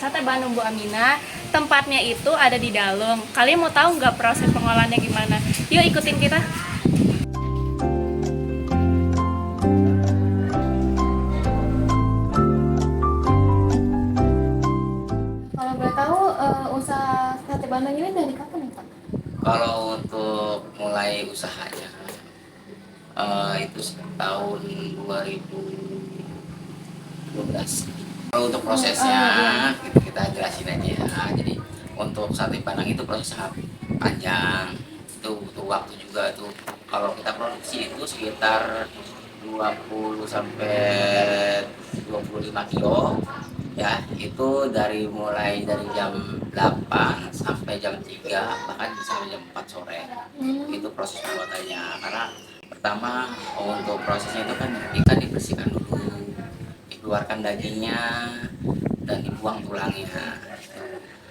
Sate Bandung Bu Aminah. Tempatnya itu ada di dalam. Kalian mau tahu nggak proses pengolahannya gimana? Yuk ikutin kita. Kalau boleh tahu usaha Sate Bandung ini dari kapan ya Pak? Kalau untuk mulai usahanya itu tahun 2012. Kalau untuk prosesnya kita jelasin aja ya. Jadi untuk sate Padang itu prosesnya sangat panjang. Itu butuh waktu juga tuh. Kalau kita produksi itu sekitar 20 sampai 25 kilo ya, itu mulai dari jam 8 sampai jam 3 bahkan bisa sampai jam 4 sore. Itu proses pembuatannya. Karena pertama untuk prosesnya itu kan ikan dibersihkan dulu, dikeluarkan dagingnya dan dibuang tulangnya,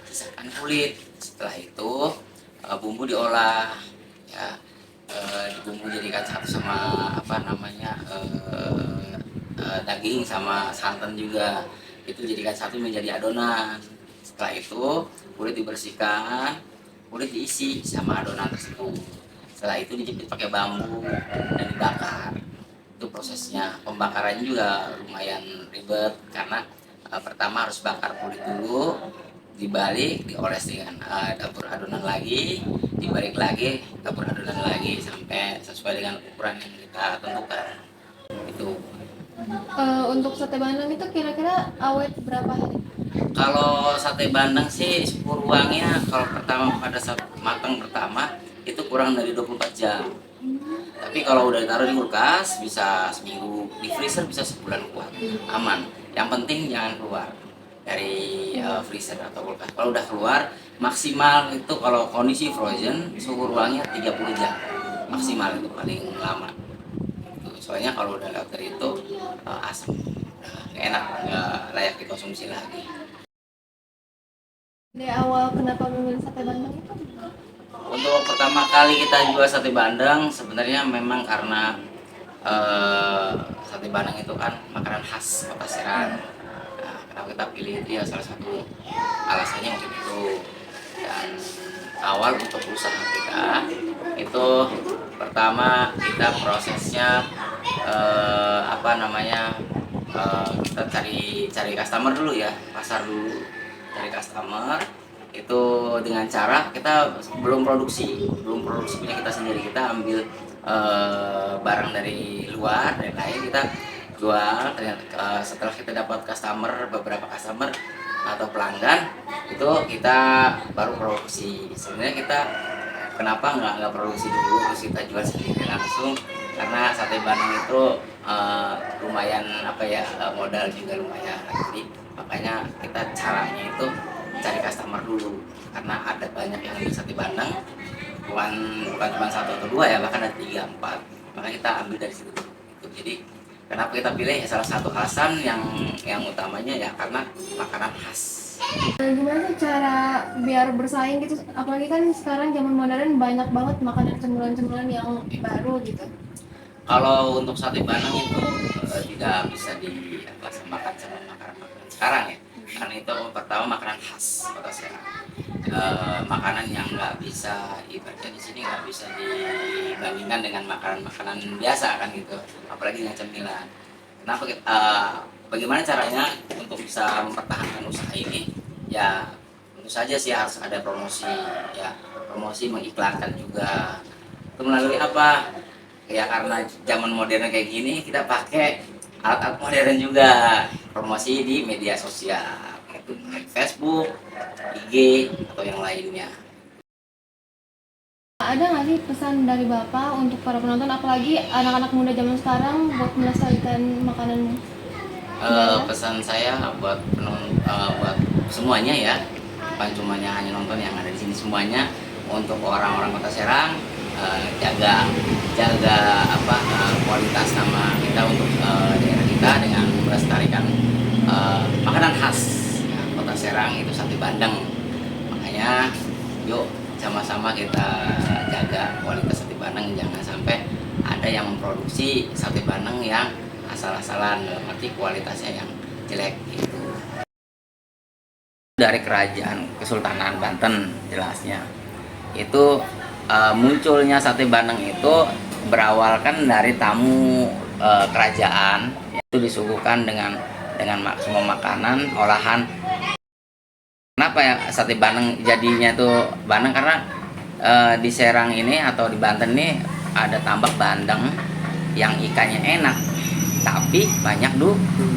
sisakan kulit. Setelah itu bumbu diolah ya, bumbu jadikan satu sama daging sama santan juga, itu jadikan satu menjadi adonan. Setelah itu kulit dibersihkan, kulit diisi sama adonan tersebut. Setelah itu dijepit pakai bambu dan dibakar. Itu prosesnya. Pembakarannya juga lumayan ribet karena pertama harus bakar kulit dulu, dibalik, dioles dengan dapur adonan lagi, dibalik lagi, dapur adonan lagi sampai sesuai dengan ukuran yang kita tentukan. Itu. Untuk sate Bandung itu kira-kira awet berapa hari? Kalau sate Bandeng sih ruangnya kalau pertama pada saat matang pertama itu kurang dari 24 jam. Tapi kalau udah ditaruh di kulkas bisa seminggu, di freezer bisa sebulan kuat, aman. Yang penting jangan keluar dari freezer atau kulkas. Kalau udah keluar maksimal itu kalau kondisi frozen suhu ruangnya 30 jam maksimal, itu paling lama. Soalnya kalau udah lewat dari itu asam, nggak enak, nggak layak dikonsumsi lagi. Dari awal kenapa memilih sate Bandung itu? Untuk pertama kali kita jual sate Bandeng sebenarnya memang karena sate Bandeng itu kan makanan khas Kota Serang. Nah, kenapa kita pilih itu ya, salah satu alasannya mungkin itu. Dan awal untuk usaha kita itu pertama kita prosesnya kita cari customer dulu ya, pasar dulu, cari customer itu dengan cara kita belum produksi punya kita sendiri, kita ambil barang dari luar dan lain kita jual. Setelah kita dapat beberapa customer atau pelanggan, itu kita baru produksi. Sebenarnya kita kenapa nggak produksi dulu terus kita jual sendiri langsung, karena sate Bandung itu lumayan modal juga lumayan. Jadi makanya kita caranya itu cari customer dulu, karena ada banyak yang ambil sate Bandung, bukan cuma satu atau dua ya, bahkan ada 3, 4. Maka kita ambil dari situ. Jadi kenapa kita pilih ya, salah satu alasan yang utamanya ya karena makanan khas. Gimana sih cara biar bersaing gitu? Apalagi kan sekarang zaman modern banyak banget makanan cemilan-cemilan yang baru gitu. Kalau untuk sate Bandung itu tidak bisa disamakan sama makanan sekarang ya, karena itu pertama makanan khas Kota Serang, makanan yang nggak bisa ibaratnya di sini nggak bisa dibandingkan dengan makanan biasa kan gitu, apalagi dengan cemilan. Kenapa bagaimana caranya untuk bisa mempertahankan usaha ini ya, tentu saja sih harus ada promosi ya, promosi mengiklankan juga. Itu melalui apa ya, karena zaman modern kayak gini kita pakai alat-alat modern juga, promosi di media sosial itu Facebook, IG atau yang lainnya. Ada nggak sih pesan dari Bapak untuk para penonton, apalagi anak-anak muda zaman sekarang buat melestarikan makanan? Pesan saya buat buat semuanya ya, bukan cuma hanya nonton yang ada di sini, semuanya untuk orang-orang Kota Serang, jaga kualitas nama kita untuk daerah kita dengan melestarikan makanan khas ya, Kota Serang itu sate Bandeng. Makanya yuk sama-sama kita jaga kualitas sate Bandeng, jangan sampai ada yang memproduksi sate Bandeng yang asal-asalan, dalam arti kualitasnya yang jelek gitu. dari kerajaan Kesultanan Banten jelasnya. Itu munculnya sate bandeng itu berawal kan dari tamu kerajaan, itu disuguhkan dengan semua makanan olahan. Kenapa ya sate bandeng jadinya tuh bandeng? Karena di Serang ini atau di Banten ini ada tambak bandeng yang ikannya enak tapi banyak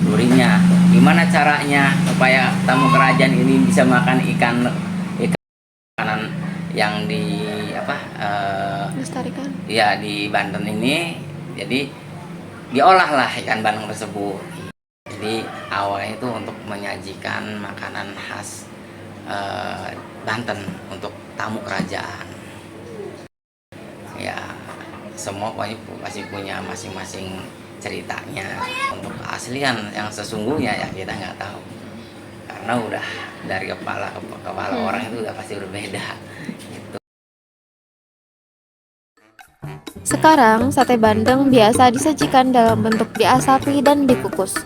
durinya. Gimana caranya supaya tamu kerajaan ini bisa makan ikan makanan yang di Lestarikan. ya di Banten ini? Jadi diolahlah ikan bandeng tersebut. Jadi awalnya itu untuk menyajikan makanan khas Banten untuk tamu kerajaan. Ya, semua pasti punya masing-masing ceritanya. Untuk keaslian yang sesungguhnya ya kita nggak tahu, karena udah dari kepala orang itu udah pasti berbeda gitu. Sekarang sate bandeng biasa disajikan dalam bentuk diasapi dan dikukus.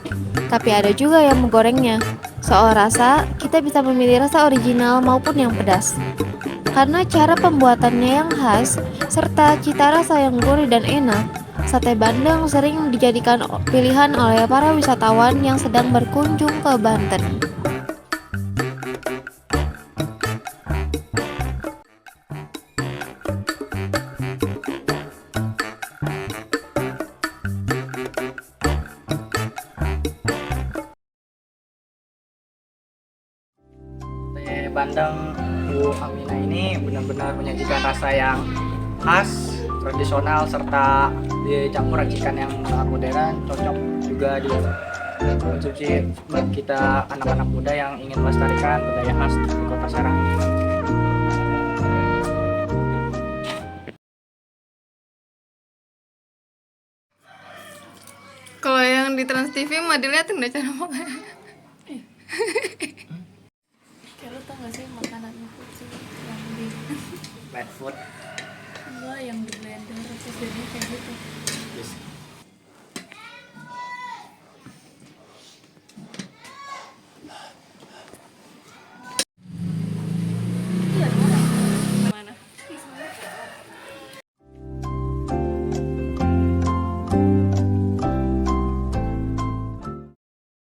Tapi ada juga yang menggorengnya. Soal rasa, kita bisa memilih rasa original maupun yang pedas. Karena cara pembuatannya yang khas, serta cita rasa yang gurih dan enak, sate bandeng sering dijadikan pilihan oleh para wisatawan yang sedang berkunjung ke Banten. Sate bandeng Bu Aminah ini benar-benar menyajikan rasa yang khas, tradisional, serta dicampur racikan yang sangat modern, cocok juga dikonsumsi buat kita anak-anak muda yang ingin melestarikan budaya khas di Kota Serang. Kalau yang di Trans TV mah diliatin deh cara makan. Kayak lo tau gak sih makanan kucing yang di Bad food. enggak yang di blender terus jadi kayak gitu.